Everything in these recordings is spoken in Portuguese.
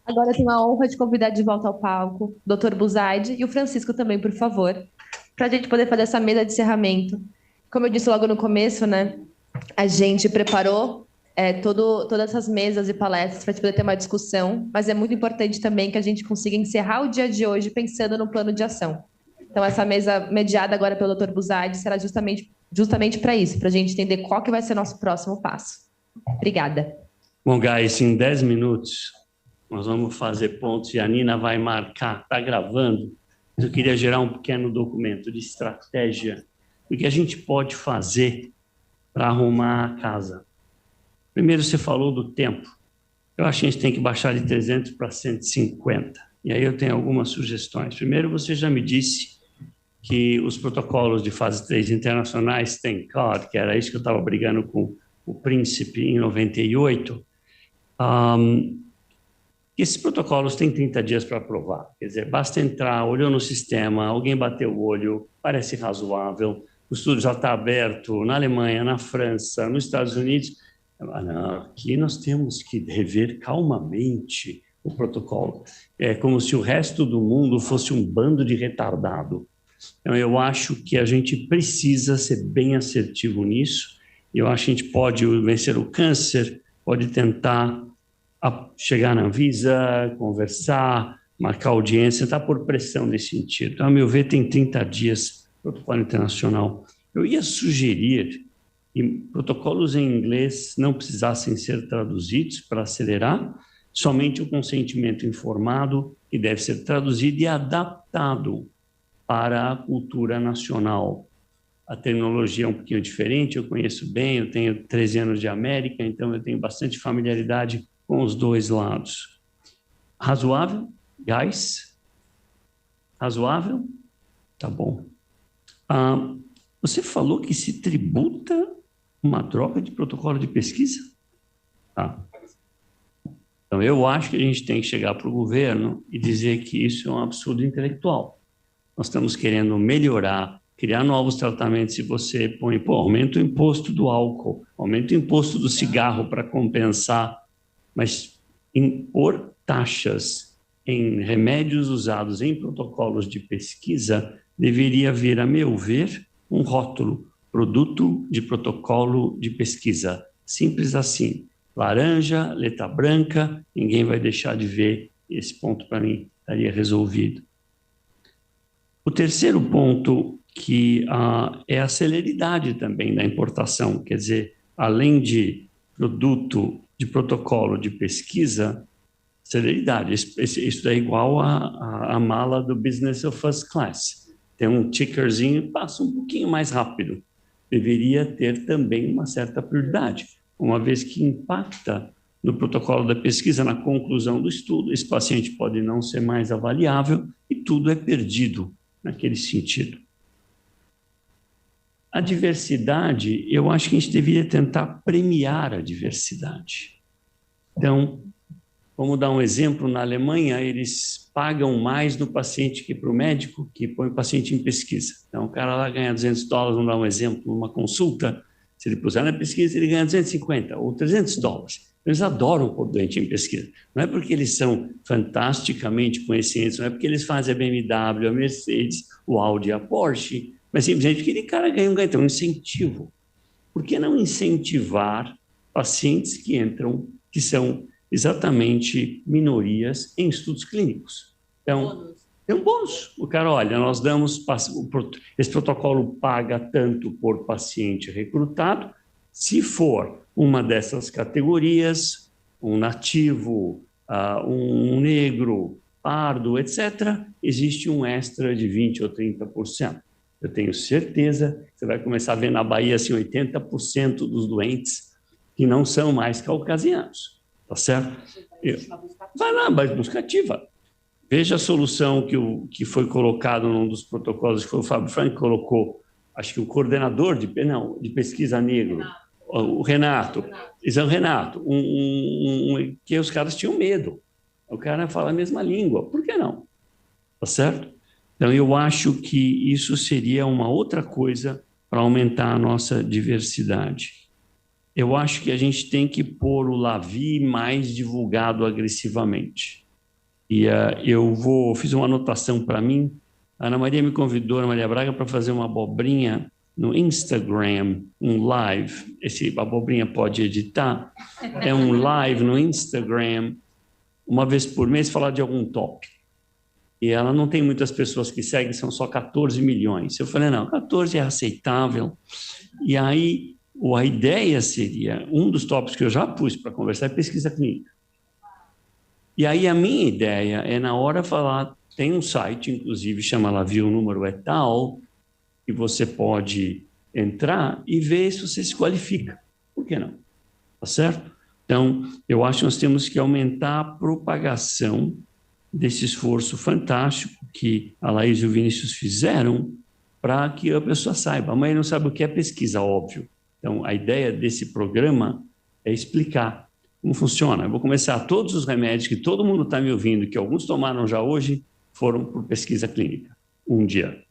Agora eu tenho a honra de convidar de volta ao palco o Dr. Buzaide e o Francisco também, por favor, para a gente poder fazer essa mesa de encerramento. Como eu disse logo no começo, né, a gente preparou todas essas mesas e palestras para a gente poder ter uma discussão, mas é muito importante também que a gente consiga encerrar o dia de hoje pensando no plano de ação. Então, essa mesa mediada agora pelo Dr. Buzaide será justamente para isso, para a gente entender qual que vai ser o nosso próximo passo. Obrigada. Bom, guys, em 10 minutos nós vamos fazer pontos e a Nina vai marcar, está gravando, mas eu queria gerar um pequeno documento de estratégia do que a gente pode fazer para arrumar a casa. Primeiro, você falou do tempo. Eu acho que a gente tem que baixar de 300 para 150. E aí eu tenho algumas sugestões. Primeiro, você já me disse que os protocolos de fase 3 internacionais têm COD, que era isso que eu estava brigando com o Príncipe em 98. Esses protocolos têm 30 dias para aprovar. Quer dizer, basta entrar, olhou no sistema, alguém bateu o olho, parece razoável, o estudo já está aberto na Alemanha, na França, nos Estados Unidos. Aqui nós temos que rever calmamente o protocolo. É como se o resto do mundo fosse um bando de retardado. Então, eu acho que a gente precisa ser bem assertivo nisso. Eu acho que a gente pode vencer o câncer, pode tentar chegar na Anvisa, conversar, marcar audiência, está por pressão nesse sentido. Então, a meu ver, tem 30 dias protocolo internacional. Eu ia sugerir que protocolos em inglês não precisassem ser traduzidos para acelerar, somente o consentimento informado, que deve ser traduzido e adaptado para a cultura nacional. A terminologia é um pouquinho diferente, eu conheço bem, eu tenho 13 anos de América, então eu tenho bastante familiaridade com os dois lados. Razoável? Guys? Razoável? Tá bom. Você falou que se tributa uma droga de protocolo de pesquisa? Tá. Então, eu acho que a gente tem que chegar para o governo e dizer que isso é um absurdo intelectual. Nós estamos querendo melhorar, criar novos tratamentos. Se você põe, aumenta o imposto do álcool, aumenta o imposto do cigarro para compensar, mas impor taxas em remédios usados em protocolos de pesquisa deveria vir, a meu ver, um rótulo, produto de protocolo de pesquisa. Simples assim. Laranja, letra branca, ninguém vai deixar de ver. Esse ponto, para mim, estaria resolvido. O terceiro ponto que é a celeridade também da importação, quer dizer, além de produto de protocolo de pesquisa, celeridade. Isso é igual a mala do Business of First Class. Tem um tickerzinho, passa um pouquinho mais rápido. Deveria ter também uma certa prioridade, uma vez que impacta no protocolo da pesquisa, na conclusão do estudo, esse paciente pode não ser mais avaliável e tudo é perdido naquele sentido. A diversidade, eu acho que a gente deveria tentar premiar a diversidade. Então, vamos dar um exemplo, na Alemanha, eles pagam mais no paciente que para o médico, que põe o paciente em pesquisa. Então, o cara lá ganha $200, vamos dar um exemplo, numa consulta, se ele puser na pesquisa, ele ganha 250 ou $300. Eles adoram pôr doente em pesquisa. Não é porque eles são fantasticamente conhecidos, não é porque eles fazem a BMW, a Mercedes, o Audi, a Porsche, mas simplesmente porque aquele cara ganha um incentivo. Por que não incentivar pacientes que entram, que são exatamente minorias em estudos clínicos? Então, tem um bônus. O cara, olha, nós damos, esse protocolo paga tanto por paciente recrutado, se for uma dessas categorias, um nativo, um negro, pardo, etc., existe um extra de 20% ou 30%. Eu tenho certeza que você vai começar a ver na Bahia assim, 80% dos doentes que não são mais caucasianos, tá certo? Vai lá, vai buscativa. Veja a solução que foi colocado num dos protocolos, que foi o Fábio Frank colocou, acho que o coordenador de pesquisa negro, o Renato, que os caras tinham medo. O cara fala a mesma língua, por que não? Tá certo? Então, eu acho que isso seria uma outra coisa para aumentar a nossa diversidade. Eu acho que a gente tem que pôr o LAVI mais divulgado agressivamente. E fiz uma anotação para mim. A Ana Maria me convidou, Ana Maria Braga, para fazer uma abobrinha no Instagram, um live. Esse abobrinha pode editar. É um live no Instagram, uma vez por mês, falar de algum tópico. E ela não tem muitas pessoas que seguem, são só 14 milhões. Eu falei, não, 14 é aceitável. E aí, a ideia seria, um dos tópicos que eu já pus para conversar é pesquisa clínica. E aí a minha ideia é, na hora, falar, tem um site, inclusive, chama Lavio, o número é tal, que você pode entrar e ver se você se qualifica. Por que não? Tá certo? Então, eu acho que nós temos que aumentar a propagação desse esforço fantástico que a Laís e o Vinícius fizeram para que a pessoa saiba. A mãe não sabe o que é pesquisa, óbvio. Então, a ideia desse programa é explicar como funciona. Eu vou começar, todos os remédios que todo mundo está me ouvindo, que alguns tomaram já hoje, foram por pesquisa clínica, um dia.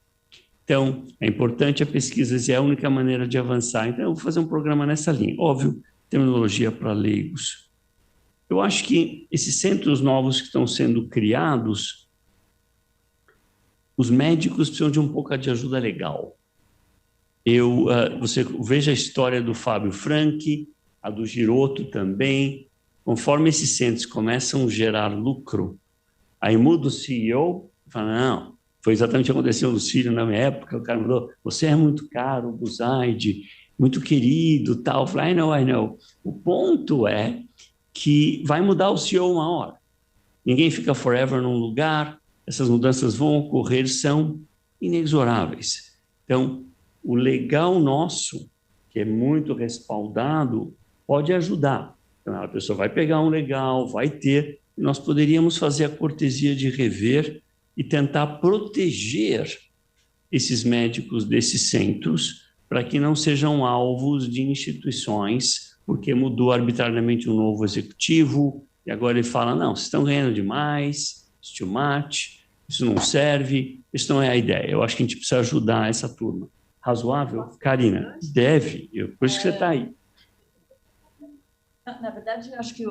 Então, é importante a pesquisa, e é a única maneira de avançar. Então, eu vou fazer um programa nessa linha. Óbvio, terminologia para leigos. Eu acho que esses centros novos que estão sendo criados, os médicos precisam de um pouco de ajuda legal. Você veja a história do Fábio Franchi, a do Giroto também. Conforme esses centros começam a gerar lucro, aí muda o CEO, fala, não, foi exatamente o que aconteceu no Sírio na minha época, o cara falou, você é muito caro, Buzaide, muito querido, tal. Eu falei, I know. O ponto é que vai mudar o CEO uma hora. Ninguém fica forever num lugar, essas mudanças vão ocorrer, são inexoráveis. Então, o legal nosso, que é muito respaldado, pode ajudar. Então, a pessoa vai pegar um legal, vai ter, e nós poderíamos fazer a cortesia de rever e tentar proteger esses médicos desses centros para que não sejam alvos de instituições, porque mudou arbitrariamente um novo executivo, e agora ele fala, não, vocês estão ganhando demais, it's too much, isso não serve, isso não é a ideia. Eu acho que a gente precisa ajudar essa turma. Razoável? Karina, deve, por isso que você está aí. Na verdade, eu acho que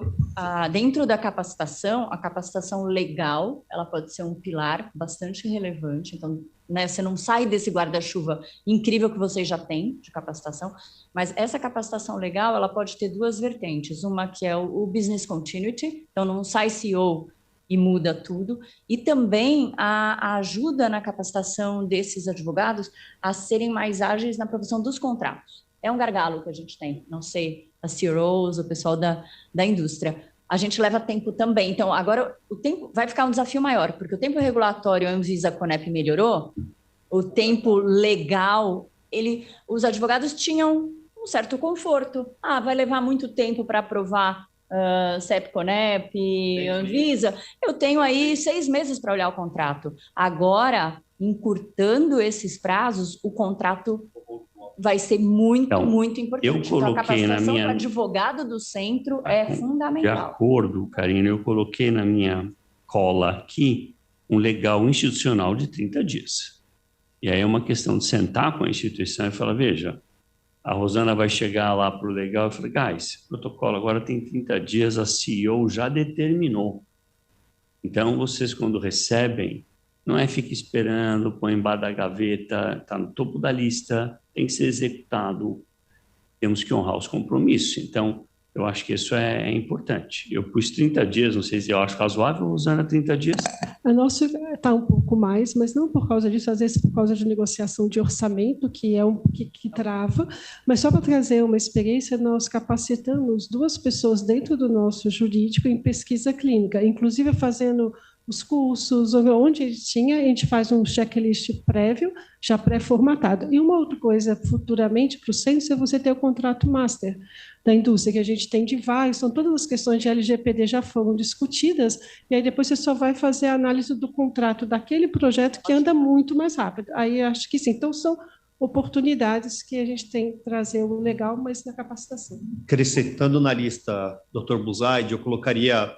dentro da capacitação, a capacitação legal, ela pode ser um pilar bastante relevante. Então, né, você não sai desse guarda-chuva incrível que vocês já têm de capacitação, mas essa capacitação legal, ela pode ter duas vertentes. Uma que é o business continuity, então não sai CEO e muda tudo, e também a ajuda na capacitação desses advogados a serem mais ágeis na produção dos contratos. É um gargalo que a gente tem, não sei, as CROs, o pessoal da indústria. A gente leva tempo também. Então, agora o tempo vai ficar um desafio maior, porque o tempo regulatório, a Anvisa, a Conep melhorou, o tempo legal, os advogados tinham um certo conforto. Vai levar muito tempo para aprovar CEP, Conep, Anvisa. Eu tenho aí 6 meses para olhar o contrato. Agora, encurtando esses prazos, o contrato vai ser muito importante. Eu coloquei então, a capacitação do advogado do centro é fundamental. De acordo, Karina, eu coloquei na minha cola aqui um legal institucional de 30 dias. E aí é uma questão de sentar com a instituição e falar, veja, a Rosana vai chegar lá para o legal e falar, guys, o protocolo agora tem 30 dias, a CEO já determinou. Então, vocês quando recebem, não é ficar esperando, põe embaixo da gaveta, está no topo da lista, tem que ser executado, temos que honrar os compromissos. Então, eu acho que isso é importante. Eu pus 30 dias, não sei se eu acho razoável, Rosana, 30 dias? A nossa está um pouco mais, mas não por causa disso, às vezes por causa de negociação de orçamento, que é que trava, mas só para trazer uma experiência, nós capacitamos 2 pessoas dentro do nosso jurídico em pesquisa clínica, inclusive fazendo os cursos, onde a gente faz um checklist prévio, já pré-formatado. E uma outra coisa, futuramente, para o centro, é você ter o contrato master da indústria, que a gente tem de vários, então todas as questões de LGPD já foram discutidas, e aí depois você só vai fazer a análise do contrato daquele projeto que anda muito mais rápido. Aí acho que sim. Então, são oportunidades que a gente tem que trazer o legal, mas na capacitação. Acrescentando na lista, Dr. Buzaide, eu colocaria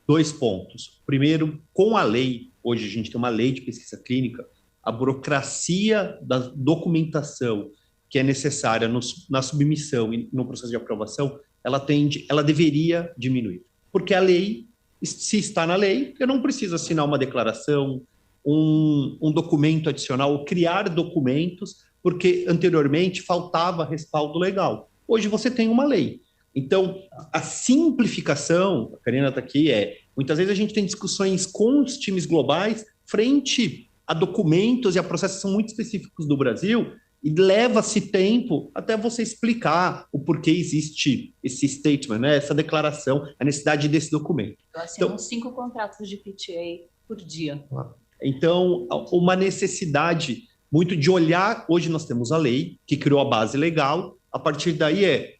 2 pontos. Primeiro, com a lei, hoje a gente tem uma lei de pesquisa clínica, a burocracia da documentação que é necessária na submissão e no processo de aprovação, ela deveria diminuir. Porque a lei Se está na lei, eu não preciso assinar uma declaração, um documento adicional, ou criar documentos, porque anteriormente faltava respaldo legal. Hoje você tem uma lei. Então, a simplificação, a Karina está aqui, muitas vezes a gente tem discussões com os times globais frente a documentos e a processos que são muito específicos do Brasil, e leva-se tempo até você explicar o porquê existe esse statement, né, essa declaração, a necessidade desse documento. Eu assino 5 contratos de PTA por dia. Então, uma necessidade muito de olhar, hoje nós temos a lei, que criou a base legal, a partir daí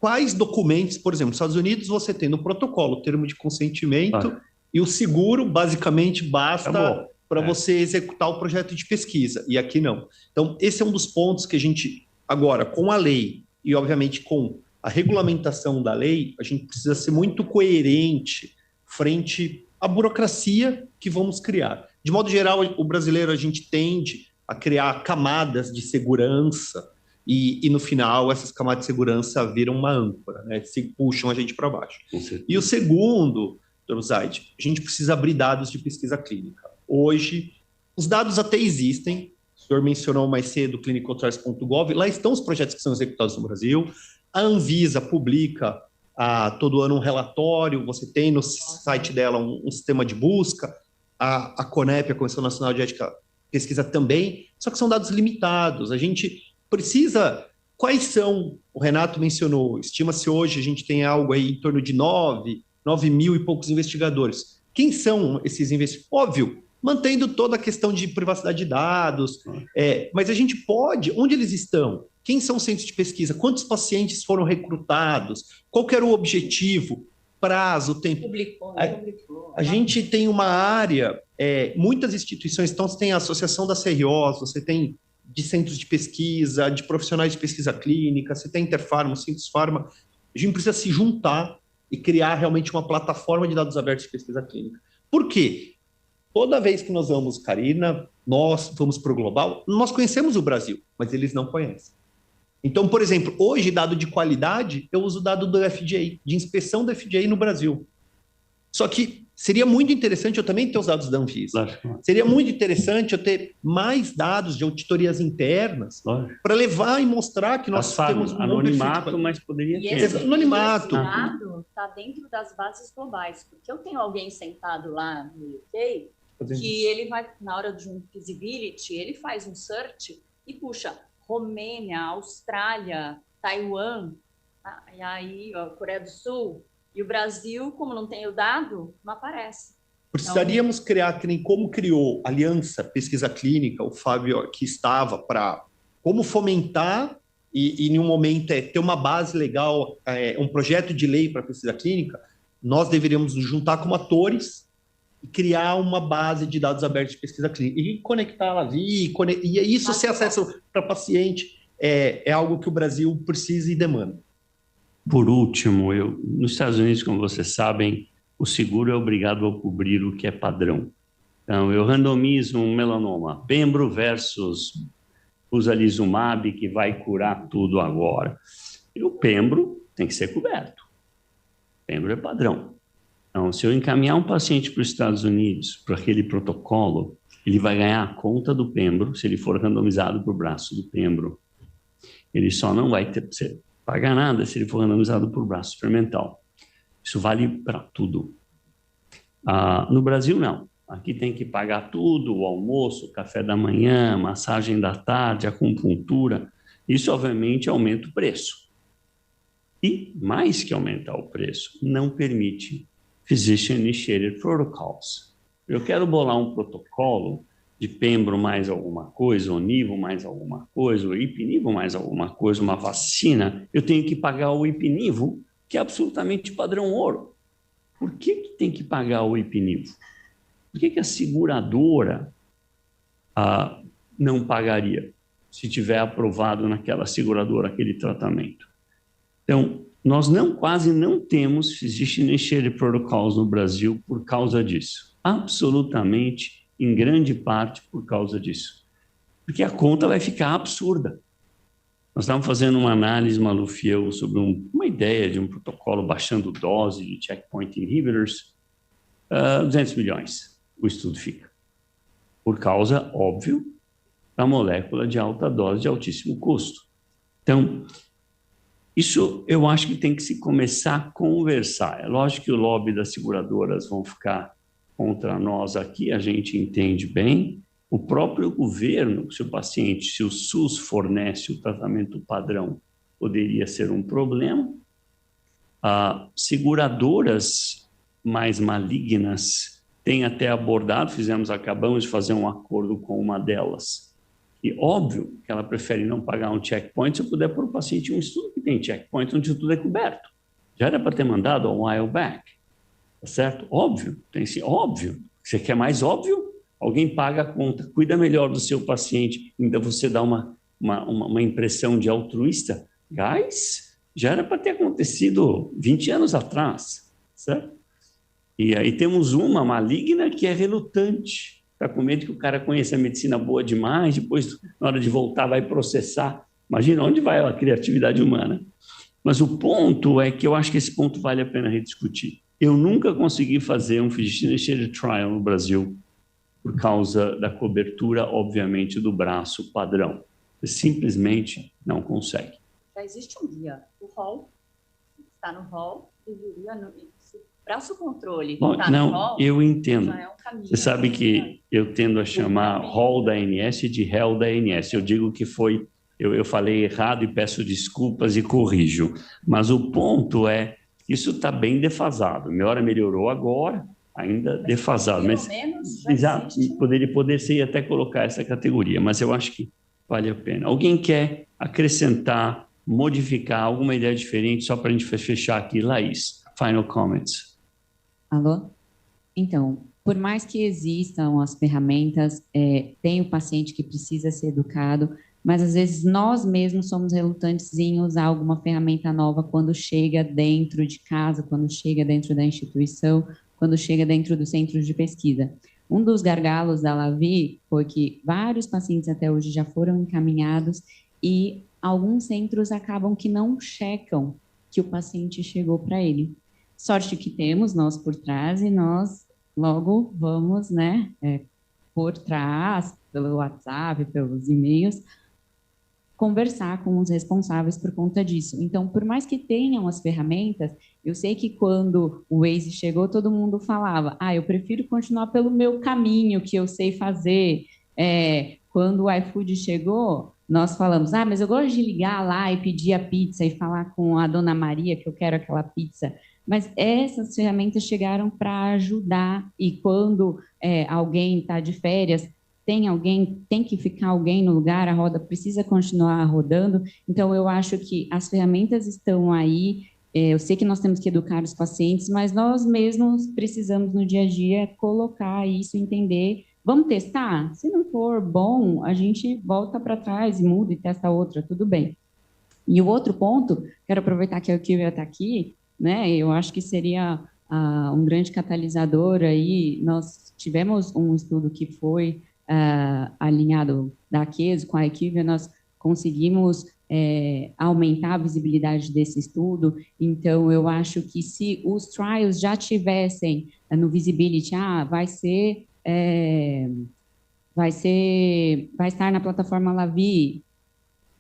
quais documentos, por exemplo, nos Estados Unidos você tem no protocolo o termo de consentimento e o seguro, basicamente, basta para você executar o projeto de pesquisa, e aqui não. Então, esse é um dos pontos que a gente, agora, com a lei e, obviamente, com a regulamentação da lei, a gente precisa ser muito coerente frente à burocracia que vamos criar. De modo geral, o brasileiro, a gente tende a criar camadas de segurança e no final, essas camadas de segurança viram uma âncora, né? Se puxam a gente para baixo. E o segundo, Dr. Buzaide, a gente precisa abrir dados de pesquisa clínica. Hoje, os dados até existem, o senhor mencionou mais cedo o clinicaltrials.gov, lá estão os projetos que são executados no Brasil, a Anvisa publica todo ano um relatório, você tem no site dela um sistema de busca, a CONEP, a Comissão Nacional de Ética, pesquisa também, só que são dados limitados, a gente precisa... Quais são, o Renato mencionou, estima-se hoje, a gente tem algo aí em torno de 9 mil e poucos investigadores. Quem são esses investigadores? Óbvio, mantendo toda a questão de privacidade de dados, mas a gente pode, onde eles estão? Quem são os centros de pesquisa? Quantos pacientes foram recrutados? Qual que era o objetivo? Prazo, tempo? Publicou. A gente tem uma área, muitas instituições, então você tem a Associação da CROs, você tem de centros de pesquisa, de profissionais de pesquisa clínica, você tem Interpharma, Sintus Pharma, a gente precisa se juntar e criar realmente uma plataforma de dados abertos de pesquisa clínica. Por quê? Toda vez que nós vamos, Karina, nós vamos para o global, nós conhecemos o Brasil, mas eles não conhecem. Então, por exemplo, hoje, dado de qualidade, eu uso dado do FDA, de inspeção do FDA no Brasil. Só que seria muito interessante eu também ter os dados da Anvisa. Seria muito interessante eu ter mais dados de auditorias internas para levar e mostrar que nós temos um anonimato, mas poderia ter. Esse anonimato. Esse dado está dentro das bases globais, porque eu tenho alguém sentado lá no UK que ele vai, na hora de um feasibility, ele faz um search e puxa Romênia, Austrália, Taiwan, e aí Coreia do Sul, e o Brasil, como não tem o dado, não aparece. Precisaríamos criar, que nem como criou a Aliança Pesquisa Clínica, o Fábio aqui estava, para como fomentar e em um momento ter uma base legal, um projeto de lei para pesquisa clínica, nós deveríamos nos juntar como atores e criar uma base de dados abertos de pesquisa clínica e conectá-la ali, e isso ser acesso para paciente é algo que o Brasil precisa e demanda. Por último, nos Estados Unidos, como vocês sabem, o seguro é obrigado a cobrir o que é padrão. Então, eu randomizo um melanoma, pembro versus usalizumab, que vai curar tudo agora. E o pembro tem que ser coberto. Pembro é padrão. Então, se eu encaminhar um paciente para os Estados Unidos, para aquele protocolo, ele vai ganhar a conta do pembro, se ele for randomizado para o braço do pembro. Ele só não vai pagar nada se ele for randomizado por braço experimental. Isso vale para tudo. No Brasil, não. Aqui tem que pagar tudo, o almoço, o café da manhã, massagem da tarde, acupuntura. Isso, obviamente, aumenta o preço. E, mais que aumentar o preço, não permite Physician-Initiated Protocols. Eu quero bolar um protocolo de pembro mais alguma coisa, ou nivo mais alguma coisa, ou ipinivo mais alguma coisa, uma vacina, eu tenho que pagar o ipinivo, que é absolutamente padrão ouro. Por que tem que pagar o ipinivo? Por que a seguradora não pagaria se tiver aprovado naquela seguradora aquele tratamento? Então, nós quase não temos Physician-Initiated Protocols no Brasil por causa disso. Absolutamente, em grande parte, por causa disso. Porque a conta vai ficar absurda. Nós estávamos fazendo uma análise, Maluf e eu, sobre uma ideia de um protocolo baixando dose de checkpoint inhibitors, 200 milhões o estudo fica. Por causa, óbvio, da molécula de alta dose de altíssimo custo. Então, isso eu acho que tem que se começar a conversar. É lógico que o lobby das seguradoras vão ficar contra nós aqui, a gente entende bem. O próprio governo, se o SUS fornece o tratamento padrão, poderia ser um problema. Seguradoras mais malignas têm até abordado, acabamos de fazer um acordo com uma delas. E óbvio que ela prefere não pagar um checkpoint se eu puder pôr o paciente em um estudo que tem checkpoint, onde tudo é coberto. Já era para ter mandado a while back, tá certo? Óbvio, tem sim, óbvio. Você quer mais óbvio? Alguém paga a conta, cuida melhor do seu paciente, ainda você dá uma impressão de altruísta. Guys, já era para ter acontecido 20 anos atrás, certo? E aí temos uma maligna que é relutante. Está com medo que o cara conheça a medicina boa demais, depois, na hora de voltar, vai processar. Imagina onde vai a criatividade humana. Mas o ponto é que eu acho que esse ponto vale a pena rediscutir. Eu nunca consegui fazer um physician initiated trial no Brasil por causa da cobertura, obviamente, do braço padrão. Você simplesmente não consegue. Já existe um guia. O hall, está no hall, deveria... Braço controle. Tá não, hall, eu entendo. já é um caminho. Você sabe que eu tendo a chamar hall da ANS de hell da ANS. Eu digo que foi... Eu falei errado e peço desculpas e corrijo. Mas o ponto é, isso está bem defasado. Minha hora melhorou agora, ainda mas defasado. Mas menos já poder ser até colocar essa categoria, mas eu acho que vale a pena. Alguém quer acrescentar, modificar alguma ideia diferente, só para a gente fechar aqui, Laís? Final comments. Alô? Então, por mais que existam as ferramentas, tem o paciente que precisa ser educado, mas às vezes nós mesmos somos relutantes em usar alguma ferramenta nova quando chega dentro de casa, quando chega dentro da instituição, quando chega dentro dos centros de pesquisa. Um dos gargalos da Lavi foi que vários pacientes até hoje já foram encaminhados e alguns centros acabam que não checam que o paciente chegou para ele. Sorte que temos nós por trás e nós logo vamos, né, por trás, pelo WhatsApp, pelos e-mails, conversar com os responsáveis por conta disso. Então, por mais que tenham as ferramentas, eu sei que quando o Waze chegou, todo mundo falava, eu prefiro continuar pelo meu caminho, que eu sei fazer. Quando o iFood chegou, nós falamos, mas eu gosto de ligar lá e pedir a pizza e falar com a dona Maria que eu quero aquela pizza. Mas essas ferramentas chegaram para ajudar e quando alguém está de férias, tem que ficar alguém no lugar, a roda precisa continuar rodando. Então, eu acho que as ferramentas estão aí, eu sei que nós temos que educar os pacientes, mas nós mesmos precisamos no dia a dia colocar isso, entender, vamos testar? Se não for bom, a gente volta para trás e muda e testa outra, tudo bem. E o outro ponto, quero aproveitar que a Kivia está aqui, né? Eu acho que seria um grande catalisador aí. Nós tivemos um estudo que foi alinhado da Queso com a Equivia, nós conseguimos aumentar a visibilidade desse estudo. Então, eu acho que se os trials já tivessem no Visibility, vai estar na plataforma Lavi,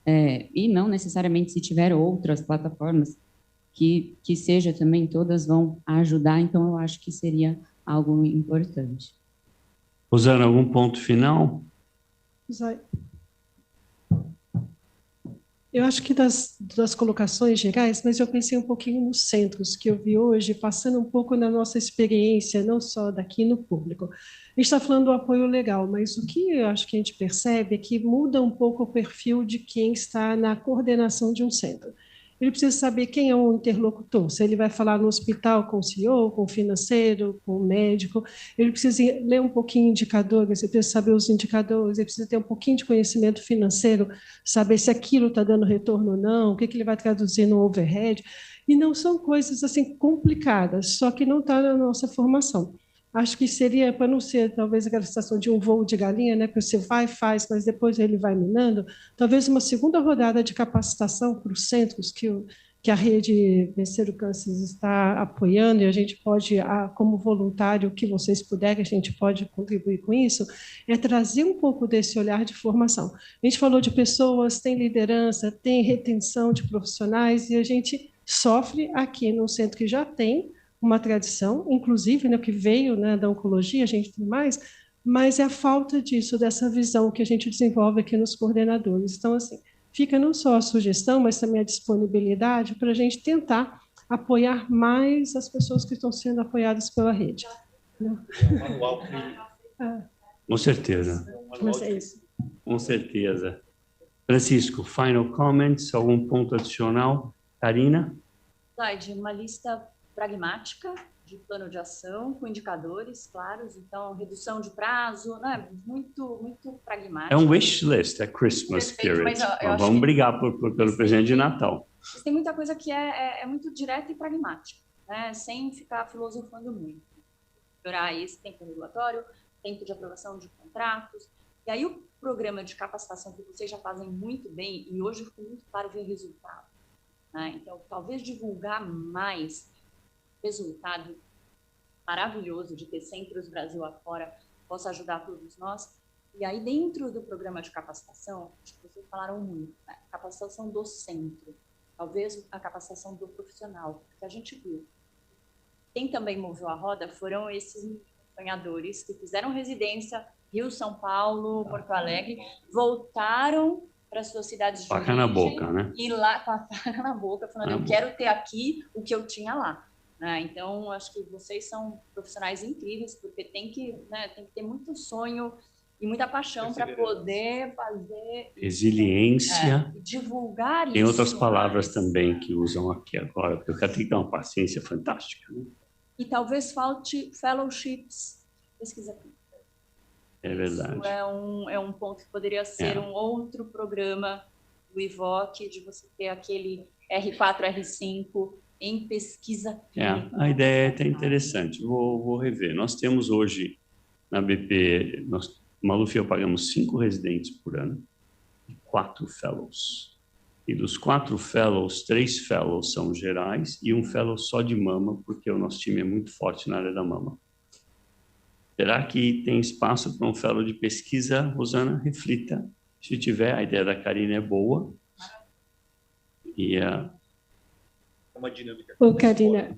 e não necessariamente se tiver outras plataformas, que seja também, todas vão ajudar, então eu acho que seria algo importante. Rosana, algum ponto final? Eu acho que das colocações gerais, mas eu pensei um pouquinho nos centros que eu vi hoje, passando um pouco na nossa experiência, não só daqui no público. A gente está falando do apoio legal, mas o que eu acho que a gente percebe é que muda um pouco o perfil de quem está na coordenação de um centro. Ele precisa saber quem é o interlocutor, se ele vai falar no hospital com o CEO, com o financeiro, com o médico, ele precisa ler um pouquinho indicadores, ele precisa saber os indicadores, ele precisa ter um pouquinho de conhecimento financeiro, saber se aquilo está dando retorno ou não, o que ele vai traduzir no overhead, e não são coisas assim complicadas, só que não está na nossa formação. acho que seria, para não ser talvez aquela situação de um voo de galinha, né, que você vai, faz, mas depois ele vai minando, talvez uma segunda rodada de capacitação para os centros que a rede Vencer o Câncer está apoiando, e a gente pode, como voluntário, o que vocês puderem, a gente pode contribuir com isso, é trazer um pouco desse olhar de formação. A gente falou de pessoas, tem liderança, tem retenção de profissionais, e a gente sofre aqui num centro que já tem uma tradição, inclusive, né, que veio, né, da oncologia, a gente tem mais, mas é a falta disso, dessa visão que a gente desenvolve aqui nos coordenadores. Então, assim, fica não só a sugestão, mas também a disponibilidade para a gente tentar apoiar mais as pessoas que estão sendo apoiadas pela rede. Né? Com certeza. Mas é isso. Com certeza. Francisco, final comments, algum ponto adicional? Karina? Slide, uma lista pragmática de plano de ação, com indicadores claros, então redução de prazo, né? Muito pragmático. É um wish list, é Christmas Perfeito, spirit. mas eu Vamos brigar pelo presente de Natal. Mas tem muita coisa que é muito direta e pragmática, né? Sem ficar filosofando muito. Melhorar esse tempo regulatório, tempo de aprovação de contratos, e aí o programa de capacitação que vocês já fazem muito bem, e hoje ficou muito claro ver resultado, né? Então, talvez divulgar mais resultado maravilhoso de ter centros Brasil afora possa ajudar todos nós. E aí, dentro do programa de capacitação, acho que vocês falaram muito, né? Capacitação do centro, talvez a capacitação do profissional, que a gente viu. Quem também moveu a roda foram esses sonhadores que fizeram residência Rio, São Paulo, Porto Alegre, voltaram para suas cidades de origem. Faca na boca, né? E lá, com a faca na boca, falando, eu quero ter aqui o que eu tinha lá. Então, acho que vocês são profissionais incríveis, porque tem que ter muito sonho e muita paixão para poder fazer... Resiliência. Divulgar isso. Tem outras palavras também que usam aqui agora, porque eu quero ter uma paciência fantástica. Né? E talvez falte fellowships, pesquisa clínica. É verdade. Isso é um ponto que poderia ser um outro programa do IVOC, de você ter aquele R4, R5 em pesquisa clínica. A ideia é até interessante. Vou rever. Nós temos hoje, na BP, Maluf e eu pagamos 5 residentes por ano e 4 fellows. E dos 4 fellows, 3 fellows são gerais e um fellow só de mama, porque o nosso time é muito forte na área da mama. Será que tem espaço para um fellow de pesquisa? Rosana, reflita. Se tiver, a ideia da Karina é boa. E uma dinâmica. Karina,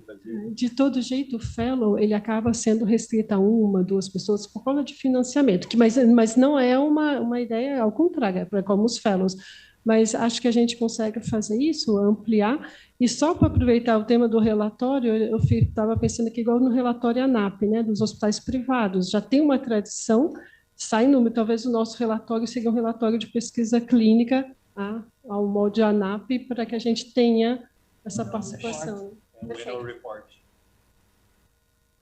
de todo jeito, o fellow ele acaba sendo restrito a 1, 2 pessoas por causa de financiamento, mas não é uma ideia ao contrário, é como os fellows. Mas acho que a gente consegue fazer isso, ampliar. E só para aproveitar o tema do relatório, eu estava pensando aqui igual no relatório ANAP, né, dos hospitais privados. Já tem uma tradição, sai número, talvez o nosso relatório seja um relatório de pesquisa clínica ao molde ANAP, para que a gente tenha essa participação.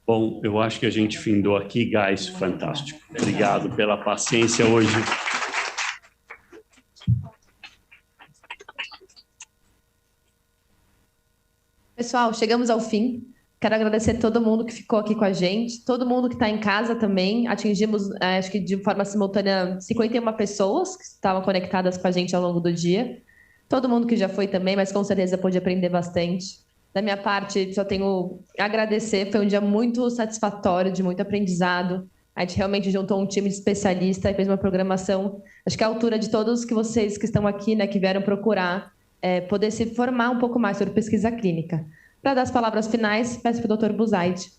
Bom, eu acho que a gente findou aqui, guys, fantástico. Obrigado pela paciência hoje. Pessoal, chegamos ao fim. Quero agradecer todo mundo que ficou aqui com a gente, todo mundo que está em casa também. Atingimos, acho que de forma simultânea, 51 pessoas que estavam conectadas com a gente ao longo do dia. Todo mundo que já foi também, mas com certeza pôde aprender bastante. Da minha parte, só tenho a agradecer. Foi um dia muito satisfatório, de muito aprendizado. A gente realmente juntou um time de especialista e fez uma programação, acho que à altura de todos que vocês que estão aqui, né, que vieram procurar poder se formar um pouco mais sobre pesquisa clínica. Para dar as palavras finais, peço para o Dr. Buzaide.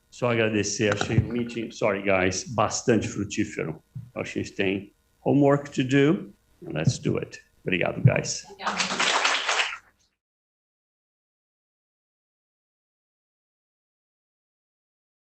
Só agradecer, achei o meeting, sorry guys, bastante frutífero. Acho que a gente tem homework to do, let's do it. Obrigado, guys. Obrigada.